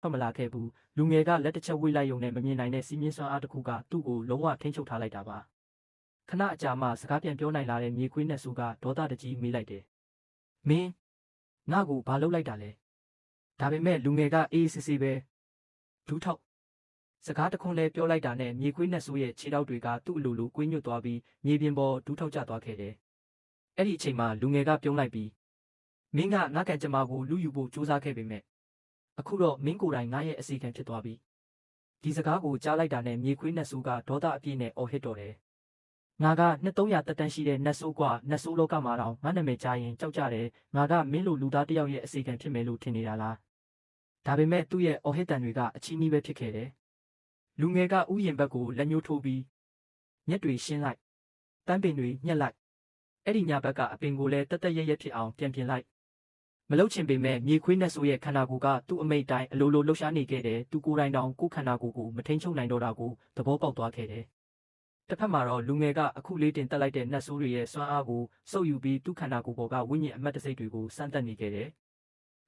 ထွက်မလာခဲ့ဘူးလူငယ်ကလက်တစ်ချက်ဝေးလိုက်ရုံနဲ့မမြင်နိုင်တဲ့စီးမြင့်စွမ်းအားတစ်ခုကသူ့ကိုလုံးဝထိန်းချုပ်ထားလိုက်တာပါခဏအကြာမှစကားပြန်ပြောနိုင်လာတဲ့မြေခွေးနဲ့ဆူကဒေါသတကြီးမေးလိုက်တယ်မင်းငါ့ကိုဘာလုပ်လိုက်တာလဲဒါပေမဲ့လူငယ်ကအေးစစ်စစ်ပဲဒူးထောက်စကားတခွန်းလဲပြောလိုက်တာနဲ့မြေခွေးနဲ့ဆူရဲ့ခြေထောက်တွေကသူ့အလိုလိုကွေးညွတ်သွားပြီးမြေပြင်ပေါ်ဒူးထောက်ကျသွားခဲ့တယ်အဲ့ဒီအချိန်မှာလူငယ်ကပြုံးလိုက်ပြီးမင်းကငါ့ကံကြမ္မာကိုလူယူဖို့ကြိုးစားခဲ့ပေမဲ့အခုတော့မင်းကိုယ်တိုင်ငါရဲ့အစီခံဖြစ်သွားပြီဒီစကားကိုကြားလိုက်တာနဲ့မြေခွေးနတ်ဆိုးကဒေါသအပြည့်နဲ့အော်ဟစ်တော်တယ်ငါကနှစ်300တက်တန်းရှိတဲ့နတ်ဆိုးကွာနတ်ဆိုးလောကမှာတော့ငါနာမည်ကြားရင်ကြောက်ကြတယ်ငါကမင်းလိုလူသားတစ်ယောက်ရဲ့အစီခံဖြစ်မယ်လို့ထင်နေတာလားဒါပေမဲ့သူ့ရဲ့အော်ဟစ်တန်တွေကအချီးနှီးပဲဖြစ်ခဲ့တယ်လူငယ်ကဥယျာဉ်ဘက်ကိုလက်ညှိုးထိုးပြီးညက်တွေရှင်းလိုက်တန်းပင်တွေညှက်လိုက်အဲ့ဒီညဘက်ကအပင်ကိုလည်းတက်တက်ရဲရဲဖြစ်အောင်ပြန်ပြင်လိုက်မလုတ်ချင်ပေမဲ့မြေခွေးနတ်ဆိုးရဲ့ခန္ဓာကိုယ်ကသူ့အမိတ်တိုင်းအလိုလိုလှုပ်ရှားနေခဲ့တယ်သူကိုယ်တိုင်တောင်ကိုယ်ခန္ဓာကိုယ်ကိုမထိန်ချုပ်နိုင်တော့တာကိုသဘောပေါက်သွားခဲ့တယ်တစ်ဖက်မှာတော့လူငယ်ကအခုလေးတင်တက်လိုက်တဲ့နတ်ဆိုးတွေရဲ့စွမ်းအားကိုစုပ်ယူပြီးသူ့ခန္ဓာကိုယ်ပေါ်ကဝိညာဉ်အမတ်တစိတ်တွေကိုစမ်းသပ်နေခဲ့တယ်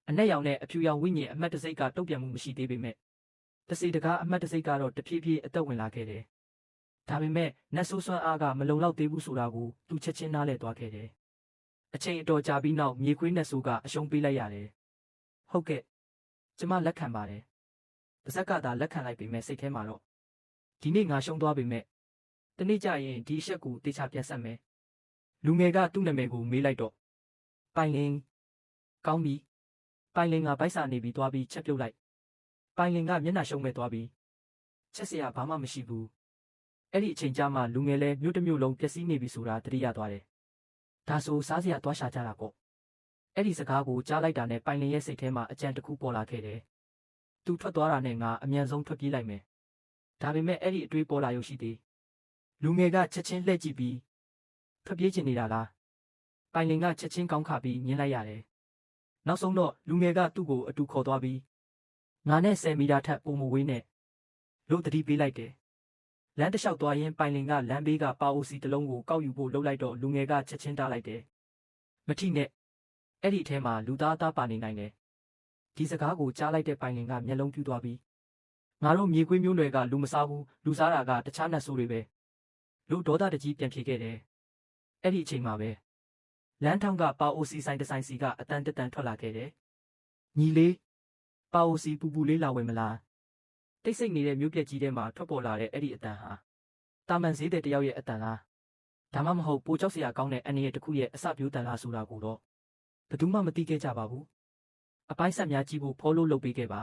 အနက်ရောင်နဲ့အဖြူရောင်ဝိညာဉ်အမတ်တစိတ်ကတုံ့ပြန်မှုမရှိသေးပေမဲ့တစီတကားအမတ်တစိတ်ကတော့တဖြည်းဖြည်းအသက်ဝင်လာခဲ့တယ်ဒါပေမဲ့နတ်ဆိုးစွမ်းအားကမလုံလောက်သေးဘူးဆိုတာကိုသူချက်ချင်းနားလည်သွားခဲ့တယ်အချိန်အတော်ကြာပြီးနောက်မြေခွေးနတ်ဆိုးကအရှုံးပေးလိုက်ရတယ်ဟုတ်ကဲ့ကျမလက်ခံပါတယ်ပါဇက်ကသာလက်ခံလိုက်ပေမဲ့စိတ်ထဲမှာတော့ဒီနေ့ငါရှုံးသွားပေမဲ့တနေ့ကျရင်ဒီအချက်ကိုတေချာပြန်ဆက်မယ်လူငယ်ကသူ့နာမည်ကိုမေးလိုက်တော့ပိုင်လင်းကောင်းပြီပိုင်လင်းကဗိုက်စာနေပြီးသွားပြီးချက်ပြုတ်လိုက်ပိုင်လင်းကမျက်နှာရှုံးမဲ့သွားပြီးချက်စရာဘာမှမရှိဘူးအဲ့ဒီအချိန်ကျမှလူငယ်လည်းမြို့တစ်မြို့လုံးပျက်စီးနေပြီဆိုတာသတိရသွားတယ်ဒါဆိုစားစရာသွားရှာကြတာပေါ့အဲ့ဒီစကားကိုကြားလိုက်တာနဲ့ပိုင်လင်းရဲ့စိတ်ထဲမှာအကြံတစ်ခုပေါ်လာခဲ့တယ်သူထွက်သွားတာနဲ့ငါအမြန်ဆုံးထွက်ပြေးလိုက်မယ်ဒါပေမဲ့အဲ့ဒီအတွေးပေါ်လာရုံရှိသေးလူငယ်ကချက်ချင်းလှည့်ကြည့်ပြီးထွက်ပြေးချင်နေတာလားပိုင်လင်းကချက်ချင်းကောင်းခါပြီးမြင်လိုက်ရတယ်နောက်ဆုံးတော့လူငယ်ကသူ့ကိုအတူခေါ်သွားပြီးငါနဲ့10 မီတာထက်ပိုမဝေးနဲ့လို့တတိပေးလိုက်တယ်လမ်းတစ်လျှောက်သွားရင်ပိုင်လင်ကလမ်းဘေးကပါအိုစီတစ်လုံးကိုကောက်ယူဖို့လှုပ်လိုက်တော့လူငယ်ကချက်ချင်းတားလိုက်တယ်မထိနဲ့အဲ့ဒီအထဲမှာလူသားသားပါနေနိုင်တယ်ဒီစကားကိုကြားလိုက်တဲ့ပိုင်လင်ကမျက်လုံးပြူးသွားပြီးငါတို့မြေခွေးမျိုးနွယ်ကလူမစားဘူးလူစားတာကတခြားနတ်ဆိုးတွေပဲလူဒေါသတကြီးပြန်ဖြေခဲ့တယ်အဲ့ဒီအချိန်မှာပဲလမ်းထောင်းကပါအိုစီဆိုင်တစ်ဆိုင်စီကအတန်တက်တန်ထွက်လာခဲ့တယ်ညီလေးပါအိုစီပူပူလေးလာဝယ်မလားတိတ်ဆိတ်နေတဲ့မြို့ပြက်ကြီးထဲမှာထွက်ပေါ်လာတဲ့အဲ့ဒီအတန်ဟာတာမန်ဈေးတဲ့တယောက်ရဲ့အတန်လားဒါမှမဟုတ်ပိုကြောက်စရာကောင်းတဲ့အန္တရာယ်တစ်ခုရဲ့အစပြိုးတန်လားဆိုတာကိုတော့ဘယ်သူမှမသိခဲ့ကြပါဘူးအပိုင်းဆက်များကြည့်ဖို့ဖော်လို့လုပ်ပေးခဲ့ပါ